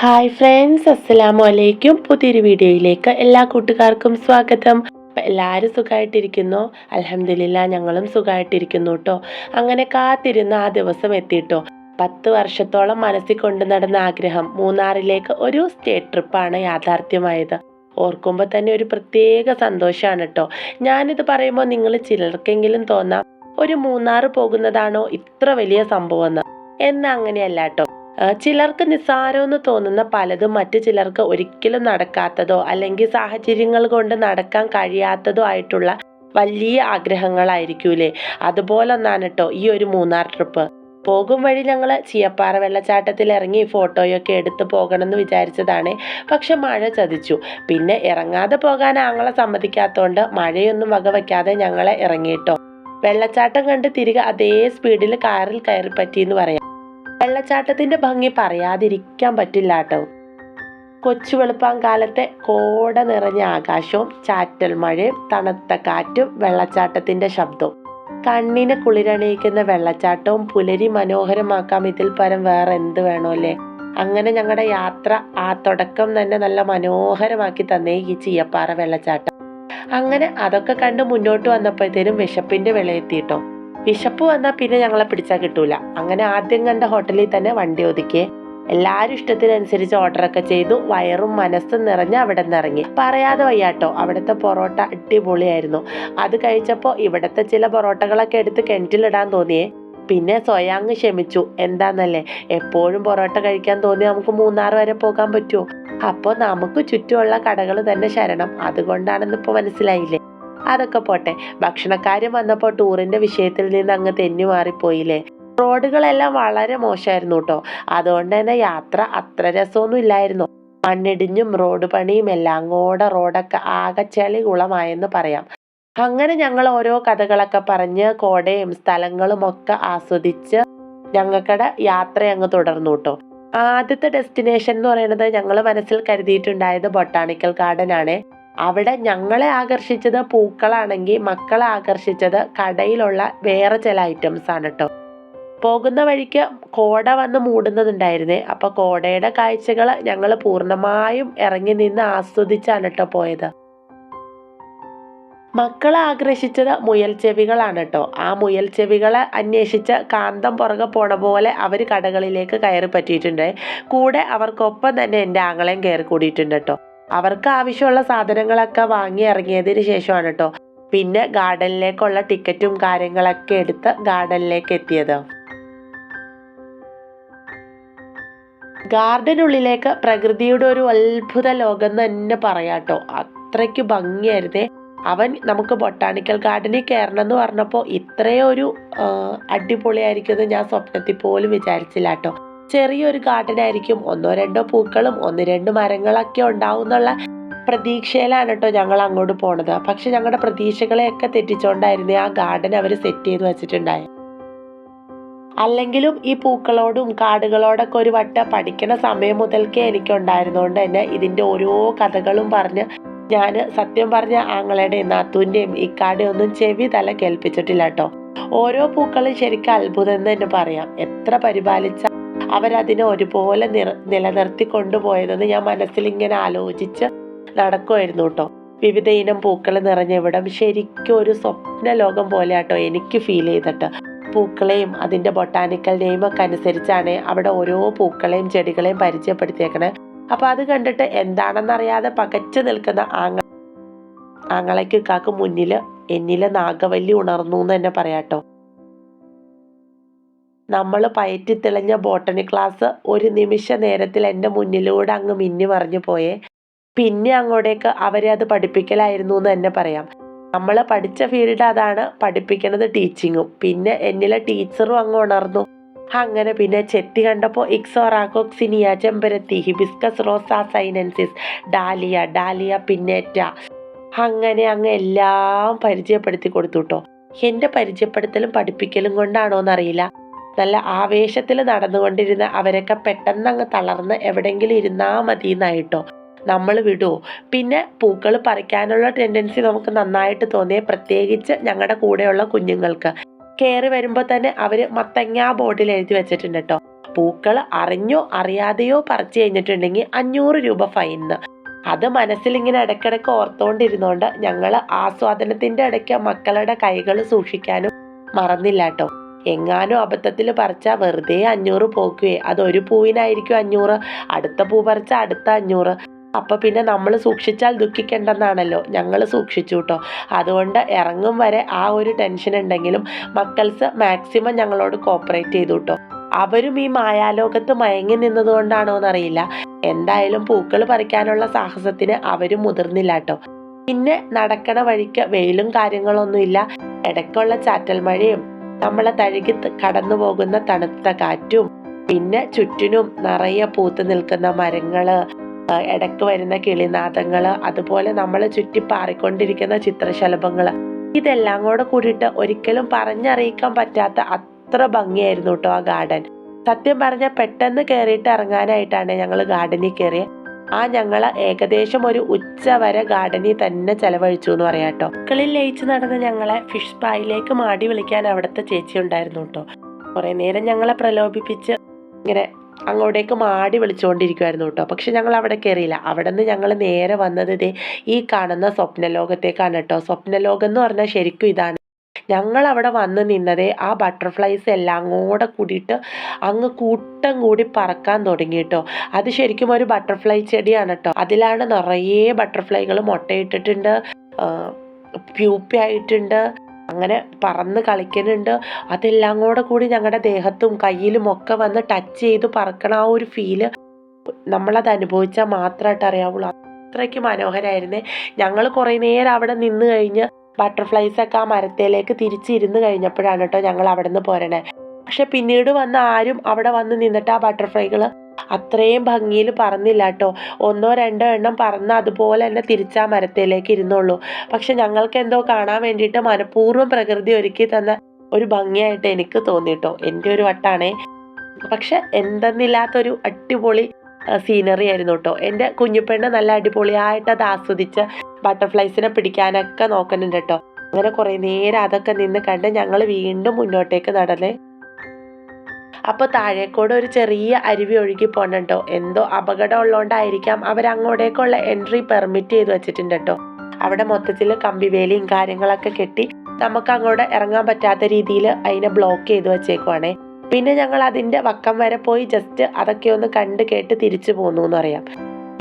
Hi friends, അസ്സലാമു അലൈക്കും. പുതിയൊരു വീഡിയോയിലേക്ക് എല്ലാ കൂട്ടുകാർക്കും സ്വാഗതം. എല്ലാവരും സുഖമായിട്ടിരിക്കുന്നു. അൽഹംദുലില്ലാ, ഞങ്ങളും സുഖമായിട്ടിരിക്കുന്നു കേട്ടോ. അങ്ങനെ കാത്തിരുന്ന ആ ദിവസം എത്തിയിട്ടോ. 10 വർഷത്തോളം മനസ്സിൽ കൊണ്ടു നടന്ന ആഗ്രഹം മൂന്നാറിലേക്ക് ഒരു സ്റ്റേറ്റ് ട്രിപ്പാണ് യാഥാർത്ഥ്യമായത്. ഓർക്കുമ്പോൾ തന്നെ ഒരു പ്രത്യേക സന്തോഷമാണ് കേട്ടോ. ഞാനിത് പറയുമ്പോൾ നിങ്ങൾ ചിലർക്കെങ്കിലും തോന്നാം, ഒരു മൂന്നാർ പോകുന്നതാണോ ഇത്ര വലിയ സംഭവം എന്ന് അങ്ങനെയല്ല കേട്ടോ. ചിലർക്ക് നിസ്സാരമെന്ന് തോന്നുന്ന പലതും മറ്റു ചിലർക്ക് ഒരിക്കലും നടക്കാത്തതോ അല്ലെങ്കിൽ സാഹചര്യങ്ങൾ കൊണ്ട് നടക്കാൻ കഴിയാത്തതോ ആയിട്ടുള്ള വലിയ ആഗ്രഹങ്ങളായിരിക്കൂലേ. അതുപോലെ ഒന്നാണ് കേട്ടോ ഈ ഒരു മൂന്നാർ ട്രിപ്പ്. പോകും വഴി ഞങ്ങൾ ചീയപ്പാറ വെള്ളച്ചാട്ടത്തിൽ ഇറങ്ങി ഫോട്ടോയൊക്കെ എടുത്ത് പോകണമെന്ന് വിചാരിച്ചതാണ്. പക്ഷെ മഴ ചതിച്ചു. പിന്നെ ഇറങ്ങാതെ പോകാൻ ആങ്ങളെ സമ്മതിക്കാത്തതുകൊണ്ട് മഴയൊന്നും വകവയ്ക്കാതെ ഞങ്ങളെ ഇറങ്ങിയിട്ടോ. വെള്ളച്ചാട്ടം കണ്ട് തിരികെ അതേ സ്പീഡിൽ കാറിൽ കയറി പറ്റിയെന്ന് പറയാം. വെള്ളച്ചാട്ടത്തിന്റെ ഭംഗി പറയാതിരിക്കാൻ പറ്റില്ല കേട്ടോ. കൊച്ചു വെളുപ്പാങ്കാലത്തെ കോട നിറഞ്ഞ ആകാശവും ചാറ്റൽ മഴയും തണുത്ത കാറ്റും വെള്ളച്ചാട്ടത്തിന്റെ ശബ്ദവും, കണ്ണിനെ കുളിരണിയിക്കുന്ന വെള്ളച്ചാട്ടവും പുലരി മനോഹരമാക്കാം. ഇതിൽ പരം വേറെ എന്ത് വേണോ അല്ലേ. അങ്ങനെ ഞങ്ങളുടെ യാത്ര ആ തുടക്കം തന്നെ നല്ല മനോഹരമാക്കി തന്നേ ഈ ചീയപ്പാറ വെള്ളച്ചാട്ടം. അങ്ങനെ അതൊക്കെ കണ്ട് മുന്നോട്ട് വന്നപ്പോഴത്തേനും വിശപ്പിന്റെ വിളയെത്തിയിട്ടോ. വിശപ്പ് വന്നാൽ പിന്നെ ഞങ്ങളെ പിടിച്ചാൽ കിട്ടൂല. അങ്ങനെ ആദ്യം കണ്ട ഹോട്ടലിൽ തന്നെ വണ്ടി ഒതുക്കിയേ. എല്ലാവരും ഇഷ്ടത്തിനനുസരിച്ച് ഓർഡറൊക്കെ ചെയ്തു. വയറും മനസ്സും നിറഞ്ഞ് അവിടെ നിന്ന് ഇറങ്ങി. പറയാതെ വയ്യാട്ടോ, അവിടുത്തെ പൊറോട്ട അടിപൊളിയായിരുന്നു. അത് കഴിച്ചപ്പോൾ ഇവിടുത്തെ ചില പൊറോട്ടകളൊക്കെ എടുത്ത് കിണറ്റിലിടാൻ തോന്നിയേ. പിന്നെ സ്വയം ക്ഷമിച്ചു. എന്താന്നല്ലേ, എപ്പോഴും പൊറോട്ട കഴിക്കാൻ തോന്നി നമുക്ക് മൂന്നാർ വരെ പോകാൻ പറ്റുമോ? അപ്പോൾ നമുക്ക് ചുറ്റുമുള്ള കടകൾ തന്നെ ശരണം. അതുകൊണ്ടാണെന്ന് ഇപ്പോൾ മനസ്സിലായില്ലേ. അതൊക്കെ പോട്ടെ, ഭക്ഷണക്കാരും വന്നപ്പോൾ ടൂറിന്റെ വിഷയത്തിൽ നിന്ന് അങ്ങ് തെന്നി മാറിപ്പോയില്ലേ. റോഡുകളെല്ലാം വളരെ മോശമായിരുന്നു കേട്ടോ. അതുകൊണ്ട് തന്നെ യാത്ര അത്ര രസമൊന്നും ഇല്ലായിരുന്നു. മണ്ണിടിഞ്ഞും റോഡ് പണിയും എല്ലാം കൂടെ റോഡൊക്കെ ആകെ ചെളി കുളമായെന്ന് പറയാം. അങ്ങനെ ഞങ്ങൾ ഓരോ കഥകളൊക്കെ പറഞ്ഞ് കോടയും സ്ഥലങ്ങളും ഒക്കെ ആസ്വദിച്ച് ഞങ്ങൾക്കടെ യാത്ര അങ്ങ് തുടർന്നു കേട്ടോ. ആദ്യത്തെ ഡെസ്റ്റിനേഷൻ എന്ന് പറയുന്നത് ഞങ്ങൾ മനസ്സിൽ കരുതിയിട്ടുണ്ടായത് ബൊട്ടാണിക്കൽ ഗാർഡൻ ആണ്. അവിടെ ഞങ്ങളെ ആകർഷിച്ചത് പൂക്കളാണെങ്കിൽ മക്കളെ ആകർഷിച്ചത് കടയിലുള്ള വേറെ ചില ഐറ്റംസ് ആണ് കേട്ടോ. പോകുന്ന വഴിക്ക് കോട വന്ന് മൂടുന്നതുണ്ടായിരുന്നേ. അപ്പോൾ കോടയുടെ കാഴ്ചകൾ ഞങ്ങൾ പൂർണ്ണമായും ഇറങ്ങി നിന്ന് ആസ്വദിച്ചാണ് കേട്ടോ പോയത്. മക്കളെ ആകർഷിച്ചത് മുയൽ ചെവികളാണ് കേട്ടോ. ആ മുയൽ ചെവികളെ അന്വേഷിച്ച് കാന്തം പുറകെ പോണ പോലെ അവർ കടകളിലേക്ക് കയറി പറ്റിയിട്ടുണ്ട്. കൂടെ അവർക്കൊപ്പം തന്നെ എൻ്റെ ആങ്ങളെയും കയറി കൂടിയിട്ടുണ്ട് കേട്ടോ. അവർക്ക് ആവശ്യമുള്ള സാധനങ്ങളൊക്കെ വാങ്ങി ഇറങ്ങിയതിന് ശേഷമാണ് കേട്ടോ പിന്നെ ഗാർഡനിലേക്കുള്ള ടിക്കറ്റും കാര്യങ്ങളൊക്കെ എടുത്ത് ഗാർഡനിലേക്ക് എത്തിയത്. ഗാർഡനുള്ളിലേക്ക് പ്രകൃതിയുടെ ഒരു അത്ഭുത ലോകം എന്ന് തന്നെ പറയാട്ടോ. അത്രയ്ക്ക് ഭംഗിയായിരുന്നേ. അവൻ നമുക്ക് ബൊട്ടാണിക്കൽ ഗാർഡനിൽ കയറണം എന്ന് പറഞ്ഞപ്പോൾ ഇത്രയും ഒരു അടിപൊളിയായിരിക്കുമെന്ന് ഞാൻ സ്വപ്നത്തിൽ പോലും വിചാരിച്ചില്ല കേട്ടോ. ചെറിയൊരു ഗാർഡൻ ആയിരിക്കും, 1-2 പൂക്കളും 1-2 മരങ്ങളൊക്കെ ഉണ്ടാവും എന്നുള്ള പ്രതീക്ഷയിലാണ് കേട്ടോ ഞങ്ങൾ അങ്ങോട്ട് പോണത്. പക്ഷെ ഞങ്ങളുടെ പ്രതീക്ഷകളെയൊക്കെ തെറ്റിച്ചോണ്ടായിരുന്നു ആ ഗാർഡൻ അവർ സെറ്റ് ചെയ്ത് വെച്ചിട്ടുണ്ടായത്. അല്ലെങ്കിലും ഈ പൂക്കളോടും കാടുകളോടൊക്കെ ഒരു വട്ടം പഠിക്കണ സമയം മുതൽക്കേ എനിക്കുണ്ടായിരുന്നതുകൊണ്ട് തന്നെ ഇതിൻ്റെ ഓരോ കഥകളും പറഞ്ഞ് ഞാൻ സത്യം പറഞ്ഞ ആങ്ങളുടെയും നാത്തൂൻ്റെയും ഇക്കാടെയും ഒന്നും ചെവി തല കേൾപ്പിച്ചിട്ടില്ല കേട്ടോ. ഓരോ പൂക്കളും ശരിക്കും അത്ഭുതം എന്ന് തന്നെ പറയാം. എത്ര പരിപാലിച്ച അവരതിനെ ഒരുപോലെ നിലനിർത്തി കൊണ്ടുപോയതെന്ന് ഞാൻ മനസ്സിൽ ഇങ്ങനെ ആലോചിച്ച് നടക്കുമായിരുന്നു കേട്ടോ. വിവിധ ഇനം പൂക്കൾ നിറഞ്ഞ ഇവിടം ശരിക്കും ഒരു സ്വപ്ന ലോകം പോലെ കേട്ടോ എനിക്ക് ഫീൽ ചെയ്തിട്ട്. പൂക്കളെയും അതിൻ്റെ ബൊട്ടാനിക്കൽ നെയിമൊക്കെ അനുസരിച്ചാണ് അവിടെ ഓരോ പൂക്കളെയും ചെടികളെയും പരിചയപ്പെടുത്തിയേക്കണേ. അപ്പോൾ അത് കണ്ടിട്ട് എന്താണെന്നറിയാതെ പകച്ചു നിൽക്കുന്ന ആങ്ങളയ്ക്ക് കാക്ക് മുന്നിൽ എന്നിലെ നാഗവല്ലി ഉണർന്നു എന്ന് തന്നെ പറയാട്ടോ. നമ്മൾ പയറ്റി തെളിഞ്ഞ ബോട്ടണി ക്ലാസ് ഒരു നിമിഷ നേരത്തിൽ എൻ്റെ മുന്നിലൂടെ അങ്ങ് മിന്നി മറിഞ്ഞു പോയേ. പിന്നെ അങ്ങോട്ടേക്ക് അവരെ അത് പഠിപ്പിക്കലായിരുന്നു എന്ന് തന്നെ പറയാം. നമ്മൾ പഠിച്ച ഫീൽഡ് അതാണ്, പഠിപ്പിക്കുന്നത് ടീച്ചിങ്ങും. പിന്നെ എന്നിലെ ടീച്ചറും അങ്ങ് ഉണർന്നു. അങ്ങനെ പിന്നെ ചെത്തി കണ്ടപ്പോൾ ഇക്സോറാക്കോക്സിനിയ, ചെമ്പരത്തി, ഹിബിസ്കസ് റോസ സൈനൻസിസ്, ഡാലിയ പിന്നേറ്റ, അങ്ങനെ അങ്ങ് എല്ലാം പരിചയപ്പെടുത്തി കൊടുത്തു കേട്ടോ. എൻ്റെ പരിചയപ്പെടുത്തലും പഠിപ്പിക്കലും കൊണ്ടാണോന്നറിയില്ല, നല്ല ആവേശത്തിൽ നടന്നുകൊണ്ടിരുന്ന അവരൊക്കെ പെട്ടെന്ന് അങ്ങ് തളർന്ന് എവിടെയെങ്കിലും ഇരുന്നാൽ മതി എന്നായിട്ടോ. നമ്മൾ വിടുമോ? പിന്നെ പൂക്കൾ പറിക്കാനുള്ള ടെൻഡൻസി നമുക്ക് നന്നായിട്ട് തോന്നിയേ, പ്രത്യേകിച്ച് ഞങ്ങളുടെ കൂടെയുള്ള കുഞ്ഞുങ്ങൾക്ക്. കയറി വരുമ്പോൾ തന്നെ അവർ മത്തങ്ങ ബോർഡിൽ എഴുതി വെച്ചിട്ടുണ്ട് കേട്ടോ. പൂക്കൾ അറിഞ്ഞോ അറിയാതെയോ പറിച്ചു കഴിഞ്ഞിട്ടുണ്ടെങ്കിൽ 500 രൂപ ഫൈൻ. അത് മനസ്സിലിങ്ങനെ ഇടയ്ക്കിടയ്ക്ക് ഓർത്തുകൊണ്ടിരുന്നോണ്ട് ഞങ്ങൾ ആസ്വാദനത്തിൻ്റെ ഇടയ്ക്ക് മക്കളുടെ കൈകൾ സൂക്ഷിക്കാനും മറന്നില്ല കേട്ടോ. എങ്ങാനും അബദ്ധത്തിൽ പറിച്ചാൽ വെറുതെ 500 പോക്കുവേ. അതൊരു പൂവിനായിരിക്കും 500, അടുത്ത പൂ പറിച്ചാൽ അടുത്ത 500. അപ്പം പിന്നെ നമ്മൾ സൂക്ഷിച്ചാൽ ദുഃഖിക്കേണ്ടെന്നാണല്ലോ, ഞങ്ങൾ സൂക്ഷിച്ചു കേട്ടോ. അതുകൊണ്ട് ഇറങ്ങും വരെ ആ ഒരു ടെൻഷൻ ഉണ്ടെങ്കിലും മക്കൾസ് മാക്സിമം ഞങ്ങളോട് കോപ്പറേറ്റ് ചെയ്തു കേട്ടോ. അവരും ഈ മായാലോകത്ത് മയങ്ങി നിന്നതുകൊണ്ടാണോ എന്നറിയില്ല, എന്തായാലും പൂക്കൾ പറിക്കാനുള്ള സാഹസത്തിന് അവരും മുതിർന്നില്ല കേട്ടോ. പിന്നെ നടക്കണ വഴിക്ക് വെയിലും കാര്യങ്ങളൊന്നുമില്ല, ഇടയ്ക്കുള്ള ചാറ്റൽ മഴയും നമ്മളെ തഴുകി കടന്നു പോകുന്ന തണുത്ത കാറ്റും പിന്നെ ചുറ്റിനും നിറയെ പൂത്ത് നിൽക്കുന്ന മരങ്ങള്, ഇടയ്ക്ക് വരുന്ന കിളിനാദങ്ങള്, അതുപോലെ നമ്മളെ ചുറ്റി പാറിക്കൊണ്ടിരിക്കുന്ന ചിത്രശലഭങ്ങള്, ഇതെല്ലാം കൂടെ കൂടിയിട്ട് ഒരിക്കലും പറഞ്ഞറിയിക്കാൻ പറ്റാത്ത അത്ര ഭംഗിയായിരുന്നു കേട്ടോ ആ ഗാർഡൻ. സത്യം പറഞ്ഞാൽ പെട്ടെന്ന് കയറിയിട്ട് ഇറങ്ങാനായിട്ടാണ് ഞങ്ങൾ ഗാർഡനിൽ കയറിയത്. ഞങ്ങൾ ഏകദേശം ഒരു ഉച്ച വരെ ഗാർഡനിൽ തന്നെ ചെലവഴിച്ചു എന്ന് പറയാം കേട്ടോ. മക്കളിൽ ലയിച്ച് നടന്ന് ഞങ്ങളെ ഫിഷ് പായിലേക്ക് മാടി വിളിക്കാൻ അവിടുത്തെ ചേച്ചി ഉണ്ടായിരുന്നു കേട്ടോ. കുറേ നേരം ഞങ്ങളെ പ്രലോഭിപ്പിച്ച് ഇങ്ങനെ അങ്ങോട്ടേക്ക് മാടി വിളിച്ചുകൊണ്ടിരിക്കുമായിരുന്നു കേട്ടോ. പക്ഷെ ഞങ്ങൾ അവിടെ കയറിയില്ല. അവിടെ നിന്ന് ഞങ്ങൾ നേരെ വന്നത് ഈ കാണുന്ന സ്വപ്നലോകത്തേക്കാണ് കേട്ടോ. സ്വപ്നലോകം എന്ന് പറഞ്ഞാൽ ശരിക്കും ഇതാണ്. ഞങ്ങൾ അവിടെ വന്ന് നിന്നതേ ആ ബട്ടർഫ്ലൈസ് എല്ലാം കൂടെ കൂടിയിട്ട് അങ്ങ് കൂട്ടം കൂടി പറക്കാൻ തുടങ്ങി കേട്ടോ. അത് ശരിക്കും ഒരു ബട്ടർഫ്ലൈ ചെടിയാണ് കേട്ടോ. അതിലാണ് നിറയെ ബട്ടർഫ്ലൈകൾ മുട്ടയിട്ടിട്ടുണ്ട്, പ്യൂപ്പയായിട്ടുണ്ട്, അങ്ങനെ പറന്ന് കളിക്കുന്നുണ്ട്. അതെല്ലാം കൂടെ കൂടി ഞങ്ങളുടെ ദേഹത്തും കയ്യിലും ഒക്കെ വന്ന് ടച്ച് ചെയ്ത് പറക്കണ ആ ഒരു ഫീല് നമ്മളത് അനുഭവിച്ചാൽ മാത്രമായിട്ട് അറിയാവുള്ളൂ. അത്രയ്ക്ക് മനോഹരമായിരുന്നേ. ഞങ്ങൾ കുറേ നേരം അവിടെ നിന്ന് കഴിഞ്ഞ് ബട്ടർഫ്ലൈസൊക്കെ ആ മരത്തേലേക്ക് തിരിച്ചിരുന്ന് കഴിഞ്ഞപ്പോഴാണ് കേട്ടോ ഞങ്ങൾ അവിടെ നിന്ന് പോരണേ. പക്ഷെ പിന്നീട് വന്ന ആരും അവിടെ വന്ന് നിന്നിട്ട് ആ ബട്ടർഫ്ലൈകൾ അത്രയും ഭംഗിയിൽ പറന്നില്ല കേട്ടോ. 1-2 എണ്ണം പറന്ന് അതുപോലെ തന്നെ തിരിച്ചാ മരത്തേലേക്ക് ഇരുന്നുള്ളൂ. പക്ഷെ ഞങ്ങൾക്ക് എന്തോ കാണാൻ വേണ്ടിയിട്ട് മനഃപൂർവ്വം പ്രകൃതി ഒരുക്കി തന്ന ഒരു ഭംഗിയായിട്ട് എനിക്ക് തോന്നിട്ടോ. എൻ്റെ ഒരു വട്ടാണേ. പക്ഷെ എന്തെന്നില്ലാത്തൊരു അടിപൊളി സീനറി ആയിരുന്നു കേട്ടോ. എൻ്റെ കുഞ്ഞുപെണ്ണ് നല്ല അടിപൊളിയായിട്ട് അത് ആസ്വദിച്ച് ബട്ടർഫ്ലൈസിനെ പിടിക്കാനൊക്കെ നോക്കുന്നുണ്ട് കേട്ടോ. അങ്ങനെ കുറേ നേരം അതൊക്കെ നിന്ന് കണ്ട് ഞങ്ങൾ വീണ്ടും മുന്നോട്ടേക്ക് നടന്നേ. അപ്പോൾ താഴേക്കൂടെ ഒരു ചെറിയ അരുവി ഒഴുകി പോകണുണ്ടോ. എന്തോ അപകടം ഉള്ളതുകൊണ്ടായിരിക്കാം അവരങ്ങോട്ടേക്കുള്ള എൻട്രി പെർമിറ്റ് ചെയ്ത് വെച്ചിട്ടുണ്ട് കേട്ടോ. അവിടെ മൊത്തത്തിൽ കമ്പിവേലിയും കാര്യങ്ങളൊക്കെ കെട്ടി നമുക്ക് അങ്ങോട്ട് ഇറങ്ങാൻ പറ്റാത്ത രീതിയിൽ അതിനെ ബ്ലോക്ക് ചെയ്ത് വെച്ചേക്കുവാണേ. പിന്നെ ഞങ്ങൾ അതിൻ്റെ വക്കം വരെ പോയി ജസ്റ്റ് അതൊക്കെ ഒന്ന് കണ്ട് കേട്ട് തിരിച്ചു പോന്നു എന്ന് പറയാം.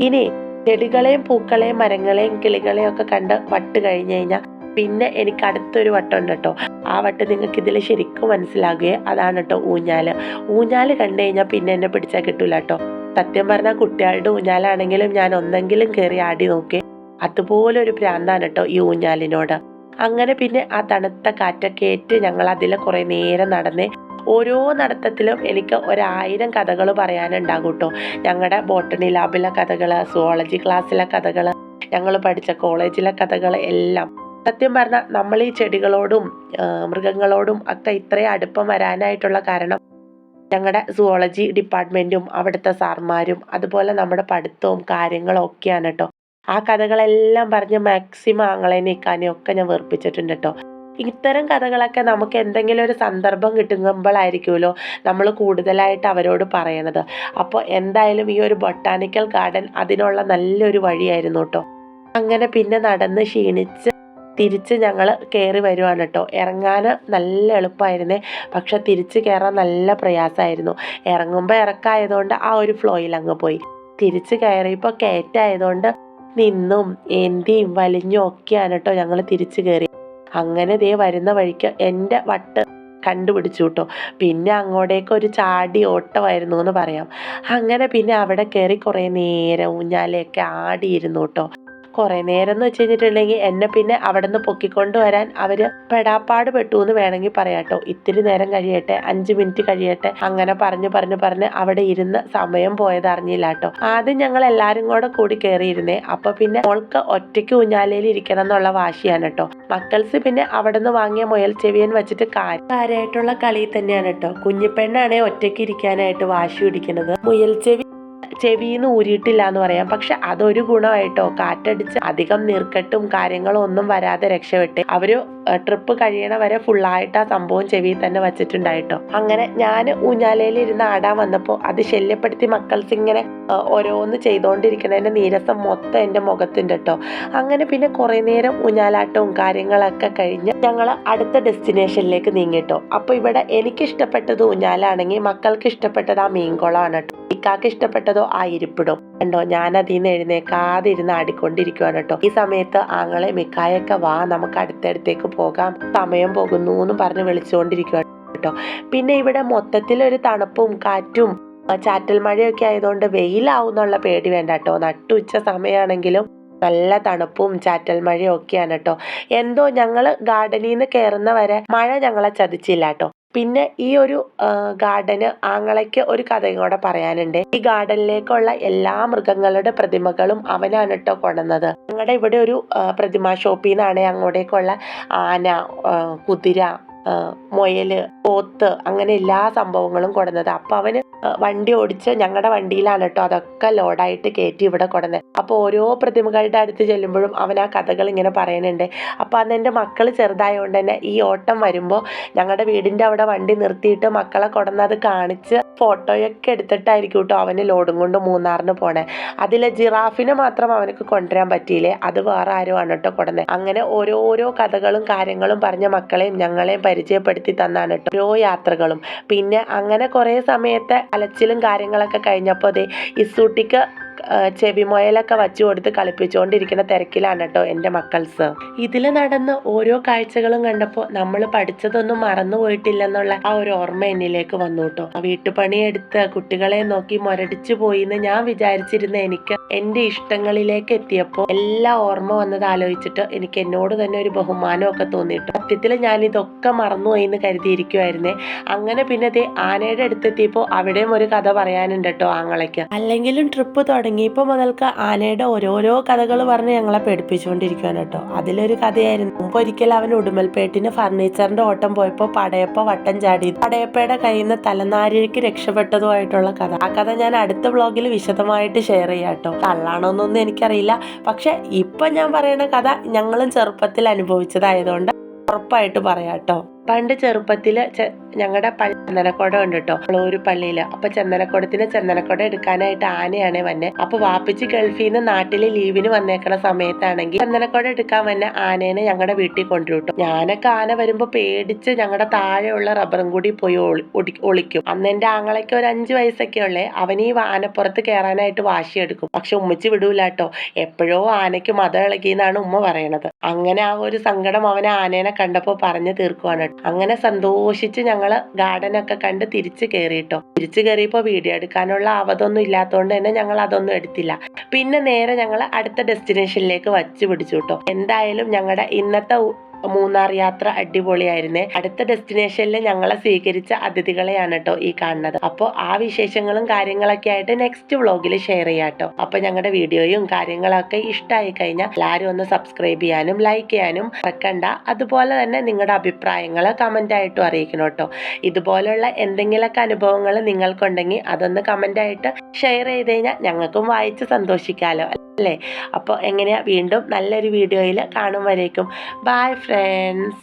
ഇനി ചെടികളെയും പൂക്കളെയും മരങ്ങളെയും കിളികളെയും ഒക്കെ കണ്ട് വട്ട് കഴിഞ്ഞ് കഴിഞ്ഞാൽ പിന്നെ എനിക്ക് അടുത്തൊരു വട്ടമുണ്ട് കേട്ടോ. ആ വട്ട് നിങ്ങൾക്ക് ഇതിൽ ശരിക്കും മനസ്സിലാകുകയെ. അതാണ് കേട്ടോ ഊഞ്ഞാല് കണ്ടു കഴിഞ്ഞാൽ പിന്നെ എന്നെ പിടിച്ചാൽ കിട്ടൂല കേട്ടോ. സത്യം പറഞ്ഞാൽ കുട്ടികളുടെ ഊഞ്ഞാലാണെങ്കിലും ഞാൻ ഒന്നെങ്കിലും കയറി ആടി നോക്കി. അതുപോലെ ഒരു ഭ്രാന്താണ് കേട്ടോ ഈ ഊഞ്ഞാലിനോട്. അങ്ങനെ പിന്നെ ആ തണുത്ത കാറ്റൊക്കെ ഏറ്റ് ഞങ്ങൾ അതിൽ കുറേ നേരം നടന്നേ. ഓരോ നടത്തത്തിലും എനിക്ക് 1000 കഥകൾ പറയാനുണ്ടാകും കേട്ടോ. ഞങ്ങളുടെ ബോട്ടണി ലാബിലെ കഥകൾ, സുവോളജി ക്ലാസ്സിലെ കഥകൾ, ഞങ്ങൾ പഠിച്ച കോളേജിലെ കഥകൾ എല്ലാം. സത്യം പറഞ്ഞാൽ നമ്മൾ ഈ ചെടികളോടും മൃഗങ്ങളോടും ഒക്കെ ഇത്രയും അടുപ്പം വരാനായിട്ടുള്ള കാരണം ഞങ്ങളുടെ സുവോളജി ഡിപ്പാർട്ട്മെൻറ്റും അവിടുത്തെ സാർമാരും അതുപോലെ നമ്മുടെ പഠിത്തവും കാര്യങ്ങളും ഒക്കെയാണ് കേട്ടോ. ആ കഥകളെല്ലാം പറഞ്ഞ് മാക്സിമം ആങ്ങളെ നീക്കാനും ഒക്കെ ഞാൻ വെറുപ്പിച്ചിട്ടുണ്ട് കേട്ടോ. ഇത്തരം കഥകളൊക്കെ നമുക്ക് എന്തെങ്കിലും ഒരു സന്ദർഭം കിട്ടുമ്പോഴായിരിക്കുമല്ലോ നമ്മൾ കൂടുതലായിട്ട് അവരോട് പറയണത്. അപ്പോൾ എന്തായാലും ഈ ഒരു ബൊട്ടാനിക്കൽ ഗാർഡൻ അതിനുള്ള നല്ലൊരു വഴിയായിരുന്നു കേട്ടോ. അങ്ങനെ പിന്നെ നടന്ന് ക്ഷീണിച്ച് തിരിച്ച് ഞങ്ങൾ കയറി വരുവാണ് കേട്ടോ. ഇറങ്ങാൻ നല്ല എളുപ്പമായിരുന്നേ, പക്ഷെ തിരിച്ച് കയറാൻ നല്ല പ്രയാസമായിരുന്നു. ഇറങ്ങുമ്പോൾ ഇറക്കമായതുകൊണ്ട് ആ ഒരു ഫ്ലോയിൽ അങ്ങ് പോയി. തിരിച്ച് കയറിയപ്പോൾ കയറ്റായതുകൊണ്ട് നിന്നും ഏന്തിയും വലിഞ്ഞും ഒക്കെയാണ് കേട്ടോ ഞങ്ങൾ തിരിച്ച് കയറി. അങ്ങനെ വരുന്ന വഴിക്ക് എൻ്റെ വട്ട് കണ്ടുപിടിച്ചു കേട്ടോ. പിന്നെ അങ്ങോട്ടേക്ക് ഒരു ചാടി ഓട്ടമായിരുന്നു എന്ന് പറയാം. അങ്ങനെ പിന്നെ അവിടെ കയറി കുറേ നേരം ഊഞ്ഞാലൊക്കെ ആടിയിരുന്നു കേട്ടോ. കുറേ നേരം എന്ന് വെച്ച് കഴിഞ്ഞിട്ടുണ്ടെങ്കിൽ എന്നെ പിന്നെ അവിടെ നിന്ന് പൊക്കിക്കൊണ്ട് വരാൻ അവർ പെടാപ്പാട് പെട്ടു എന്ന് വേണമെങ്കിൽ പറയാം കേട്ടോ. ഇത്തിരി നേരം കഴിയട്ടെ, 5 മിനിറ്റ് കഴിയട്ടെ, അങ്ങനെ പറഞ്ഞ് അവിടെ ഇരുന്ന് സമയം പോയത് അറിഞ്ഞില്ല കേട്ടോ. ആദ്യം ഞങ്ങൾ എല്ലാവരും കൂടി കയറിയിരുന്നേ. അപ്പോൾ പിന്നെ മോൾക്ക് ഒറ്റയ്ക്ക് ഊഞ്ഞാലയിൽ ഇരിക്കണം എന്നുള്ള വാശിയാണ് കേട്ടോ. മക്കൾസ് പിന്നെ അവിടെ നിന്ന് വാങ്ങിയ മുയൽ ചെവിയൻ വെച്ചിട്ട് കാര്യമായിട്ടുള്ള കളി തന്നെയാണ് കേട്ടോ. കുഞ്ഞിപ്പെണ്ണാണെ ഒറ്റയ്ക്ക് ഇരിക്കാനായിട്ട് വാശി പിടിക്കുന്നത്. മുയൽ ചെവിന്ന് ഊരിയിട്ടില്ല എന്ന് പറയാം. പക്ഷെ അതൊരു ഗുണമായിട്ടോ. കാറ്റടിച്ച് അധികം നീർക്കെട്ടും കാര്യങ്ങളും ഒന്നും വരാതെ രക്ഷപ്പെട്ട് അവര് ട്രിപ്പ് കഴിയണ വരെ ഫുള്ളായിട്ട് ആ സംഭവം ചെവിയിൽ തന്നെ വെച്ചിട്ടുണ്ടായിട്ടോ. അങ്ങനെ ഞാൻ ഊഞ്ഞാലയിൽ ഇരുന്ന് ആടാൻ വന്നപ്പോൾ അത് ശല്യപ്പെടുത്തി മക്കൾസ് ഇങ്ങനെ ഓരോന്ന് ചെയ്തുകൊണ്ടിരിക്കുന്നതിൻ്റെ നീരസം മൊത്തം എൻ്റെ മുഖത്തുണ്ട് കേട്ടോ. അങ്ങനെ പിന്നെ കുറേ നേരം ഊഞ്ഞാലാട്ടവും കാര്യങ്ങളൊക്കെ കഴിഞ്ഞ് ഞങ്ങൾ അടുത്ത ഡെസ്റ്റിനേഷനിലേക്ക് നീങ്ങിട്ടോ. അപ്പോൾ ഇവിടെ എനിക്ക് ഇഷ്ടപ്പെട്ടത് ഊഞ്ഞാലാണെങ്കിൽ മക്കൾക്ക് ഇഷ്ടപ്പെട്ടത് ആ മീൻകുളമാണ് കേട്ടോ. ഇക്കാക്ക് ഇഷ്ടപ്പെട്ടതോ ആ ഇരിപ്പിടും കണ്ടോ. ഞാൻ അതിൽ നിന്ന് എഴുന്നേക്കാതെ ഇരുന്ന് ആടിക്കൊണ്ടിരിക്കുവാണ് കേട്ടോ. ഈ സമയത്ത് ആങ്ങളെ മിക്കായൊക്കെ വാ നമുക്ക് അടുത്തടുത്തേക്ക് പോകാം, സമയം പോകുന്നു എന്നും പറഞ്ഞ് വിളിച്ചുകൊണ്ടിരിക്കുവാണ് കേട്ടോ. പിന്നെ ഇവിടെ മൊത്തത്തിലൊരു തണുപ്പും കാറ്റും ചാറ്റൽ മഴയൊക്കെ ആയതുകൊണ്ട് വെയിലാവുന്നുള്ള പേടി വേണ്ട കേട്ടോ. നട്ടുച്ച സമയമാണെങ്കിലും നല്ല തണുപ്പും ചാറ്റൽ മഴയും ഒക്കെയാണ് കേട്ടോ. എന്തോ ഞങ്ങൾ ഗാർഡനിൽ നിന്ന് കയറുന്ന വരെ മഴ ഞങ്ങളെ ചതിച്ചില്ല കേട്ടോ. പിന്നെ ഈ ഒരു ഗാർഡന് ആങ്ങളയ്ക്ക് ഒരു കഥയും കൂടെ പറയാനുണ്ട്. ഈ ഗാർഡനിലേക്കുള്ള എല്ലാ മൃഗങ്ങളുടെ പ്രതിമകളും അവനാണ് കേട്ടോ കൊണ്ടുവന്നത്. ഞങ്ങളുടെ ഇവിടെ ഒരു പ്രതിമ ഷോപ്പിൽ നിന്നാണ് അങ്ങോട്ടേക്കുള്ള ആന, കുതിര, മുയല്, പോത്ത് അങ്ങനെ എല്ലാ സംഭവങ്ങളും കൊണ്ടുവന്നത്. അപ്പൊ അവന് വണ്ടി ഓടിച്ച് ഞങ്ങളുടെ വണ്ടിയിലാണ് കേട്ടോ അതൊക്കെ ലോഡായിട്ട് കയറ്റി ഇവിടെ കൊണ്ടുവന്നത്. അപ്പോൾ ഓരോ പ്രതിമകളുടെ അടുത്ത് ചെല്ലുമ്പോഴും അവൻ ആ കഥകൾ ഇങ്ങനെ പറയുന്നുണ്ട്. അപ്പോൾ അന്ന് എൻ്റെ മക്കൾ ചെറുതായതുകൊണ്ട് തന്നെ ഈ ഓട്ടം വരുമ്പോൾ ഞങ്ങളുടെ വീടിൻ്റെ അവിടെ വണ്ടി നിർത്തിയിട്ട് മക്കളെ കൊണ്ടുവന്നത് കാണിച്ച് ഫോട്ടോയൊക്കെ എടുത്തിട്ടായിരിക്കും കേട്ടോ അവന് ലോഡും കൊണ്ട് മൂന്നാറിന് പോണേ. അതിലെ ജിറാഫിനെ മാത്രം അവനക്ക് കൊണ്ടുവരാൻ പറ്റിയില്ലേ, അത് വേറെ ആരുമാണ് കേട്ടോ കൊണ്ടുവന്നത്. അങ്ങനെ ഓരോരോ കഥകളും കാര്യങ്ങളും പറഞ്ഞ മക്കളെയും ഞങ്ങളെയും പരിചയപ്പെടുത്തി തന്നാണ് കേട്ടോ ഓരോ യാത്രകളും. പിന്നെ അങ്ങനെ കുറേ സമയത്തെ അലച്ചിലും കാര്യങ്ങളൊക്കെ കഴിഞ്ഞപ്പോൾ ദേ ഇസൂട്ടിക്ക് ചെവിമൊയലൊക്കെ വച്ചു കൊടുത്ത് കളിപ്പിച്ചുകൊണ്ടിരിക്കുന്ന തിരക്കിലാണ് കേട്ടോ എൻ്റെ മക്കൾസ്. ഇതിൽ നടന്ന് ഓരോ കാഴ്ചകളും കണ്ടപ്പോൾ നമ്മൾ പഠിച്ചതൊന്നും മറന്നു പോയിട്ടില്ലെന്നുള്ള ആ ഒരു ഓർമ്മ എന്നിലേക്ക് വന്നു കേട്ടോ. വീട്ടുപണിയെടുത്ത് കുട്ടികളെ നോക്കി മുരടിച്ചു പോയി എന്ന് ഞാൻ വിചാരിച്ചിരുന്ന എനിക്ക് എൻ്റെ ഇഷ്ടങ്ങളിലേക്ക് എത്തിയപ്പോൾ എല്ലാ ഓർമ്മ വന്നത് ആലോചിച്ചിട്ട് എനിക്ക് എന്നോട് തന്നെ ഒരു ബഹുമാനമൊക്കെ തോന്നിയിട്ടു. സത്യത്തിൽ ഞാൻ ഇതൊക്കെ മറന്നുപോയി എന്ന് കരുതിയിരിക്കുമായിരുന്നേ. അങ്ങനെ പിന്നെ ആനയുടെ അടുത്തെത്തിയപ്പോൾ അവിടെയും ഒരു കഥ പറയാനുണ്ട് കേട്ടോ ആങ്ങളയ്ക്ക്. അല്ലെങ്കിലും ട്രിപ്പ് തുടങ്ങിയപ്പോൾ മുതൽക്ക് ആനയുടെ ഓരോരോ കഥകൾ പറഞ്ഞ് ഞങ്ങളെ പേടിപ്പിച്ചുകൊണ്ടിരിക്കുകയാണ് കേട്ടോ. അതിലൊരു കഥയായിരുന്നു, മുമ്പ് ഒരിക്കൽ അവൻ ഉടുമൽപേട്ടിന് ഫർണിച്ചറിന്റെ ഓട്ടം പോയപ്പോൾ പടയപ്പ വട്ടം ചാടി പടയപ്പയുടെ കയ്യിൽ നിന്ന് തലനാരിഴയ്ക്ക് രക്ഷപ്പെട്ടതുമായിട്ടുള്ള കഥ. ആ കഥ ഞാൻ അടുത്ത വ്ളോഗിൽ വിശദമായിട്ട് ഷെയർ ചെയ്യാം കേട്ടോ. കള്ളാണോന്നൊന്നും എനിക്കറിയില്ല, പക്ഷെ ഇപ്പൊ ഞാൻ പറയുന്ന കഥ ഞങ്ങളും ചെറുപ്പത്തിൽ അനുഭവിച്ചതായതുകൊണ്ട് ഉറപ്പായിട്ട് പറയാം കേട്ടോ. പണ്ട് ചെറുപ്പത്തില് ഞങ്ങളുടെ ചന്ദനക്കുടം ഉണ്ട് കേട്ടോ ഒരു പള്ളിയില്. അപ്പൊ ചന്ദനക്കുടം എടുക്കാനായിട്ട് ആനയാണ് വന്നെ. അപ്പൊ വാപ്പിച്ച് ഗൾഫിൽ നിന്ന് നാട്ടില് ലീവിന് വന്നേക്കണ സമയത്താണെങ്കിൽ ചന്ദനക്കുടം എടുക്കാൻ വന്ന ആനേനെ ഞങ്ങളുടെ വീട്ടിൽ കൊണ്ടുവിട്ടു. ഞാനൊക്കെ ആന വരുമ്പോ പേടിച്ച് ഞങ്ങളുടെ താഴെയുള്ള റബ്ബറും കൂടി പോയി ഒളിക്കും. അന്ന് എന്റെ ആങ്ങളയ്ക്ക് ഒരു 5 വയസ്സൊക്കെ ഉള്ളേ. അവൻ ഈ ആനപ്പുറത്ത് കയറാനായിട്ട് വാശിയെടുക്കും. പക്ഷെ ഉമ്മച്ചി വിടൂല കേട്ടോ. എപ്പോഴോ ആനയ്ക്ക് മതം ഇളകിയെന്നാണ് ഉമ്മ പറയണത്. അങ്ങനെ ആ ഒരു സങ്കടം അവനെ ആനേനെ കണ്ടപ്പോ പറഞ്ഞു തീർക്കുവാണ്. അങ്ങനെ സന്തോഷിച്ച് ഞങ്ങള് ഗാർഡനൊക്കെ കണ്ട് തിരിച്ചു കയറിയപ്പോൾ വീഡിയോ എടുക്കാനുള്ള അവതൊന്നും ഇല്ലാത്തതുകൊണ്ട് തന്നെ ഞങ്ങൾ അതൊന്നും എടുത്തില്ല. പിന്നെ നേരെ ഞങ്ങൾ അടുത്ത ഡെസ്റ്റിനേഷനിലേക്ക് വച്ച് പിടിച്ചു കേട്ടോ. എന്തായാലും ഞങ്ങളുടെ ഇന്നത്തെ മൂന്നാർ യാത്ര അടിപൊളിയായിരുന്നേ. അടുത്ത ഡെസ്റ്റിനേഷനിൽ ഞങ്ങളെ സ്വീകരിച്ച അതിഥികളെയാണ് കേട്ടോ ഈ കാണുന്നത്. അപ്പോൾ ആ വിശേഷങ്ങളും കാര്യങ്ങളൊക്കെ ആയിട്ട് നെക്സ്റ്റ് വ്ളോഗിൽ ഷെയർ ചെയ്യാം കേട്ടോ. അപ്പൊ ഞങ്ങളുടെ വീഡിയോയും കാര്യങ്ങളൊക്കെ ഇഷ്ടമായി കഴിഞ്ഞാൽ എല്ലാവരും ഒന്ന് സബ്സ്ക്രൈബ് ചെയ്യാനും ലൈക്ക് ചെയ്യാനും മറക്കണ്ട. അതുപോലെ തന്നെ നിങ്ങളുടെ അഭിപ്രായങ്ങൾ കമന്റ് ആയിട്ടും അറിയിക്കണം കേട്ടോ. ഇതുപോലുള്ള എന്തെങ്കിലുമൊക്കെ അനുഭവങ്ങൾ നിങ്ങൾക്കുണ്ടെങ്കിൽ അതൊന്ന് കമന്റ് ആയിട്ട് ഷെയർ ചെയ്ത് കഴിഞ്ഞാൽ ഞങ്ങൾക്കും വായിച്ച് സന്തോഷിക്കാലോ അല്ലേ. അപ്പോൾ എങ്ങനെയാ വീണ്ടും നല്ലൊരു വീഡിയോയിൽ കാണും വരേക്കും. Bye friends.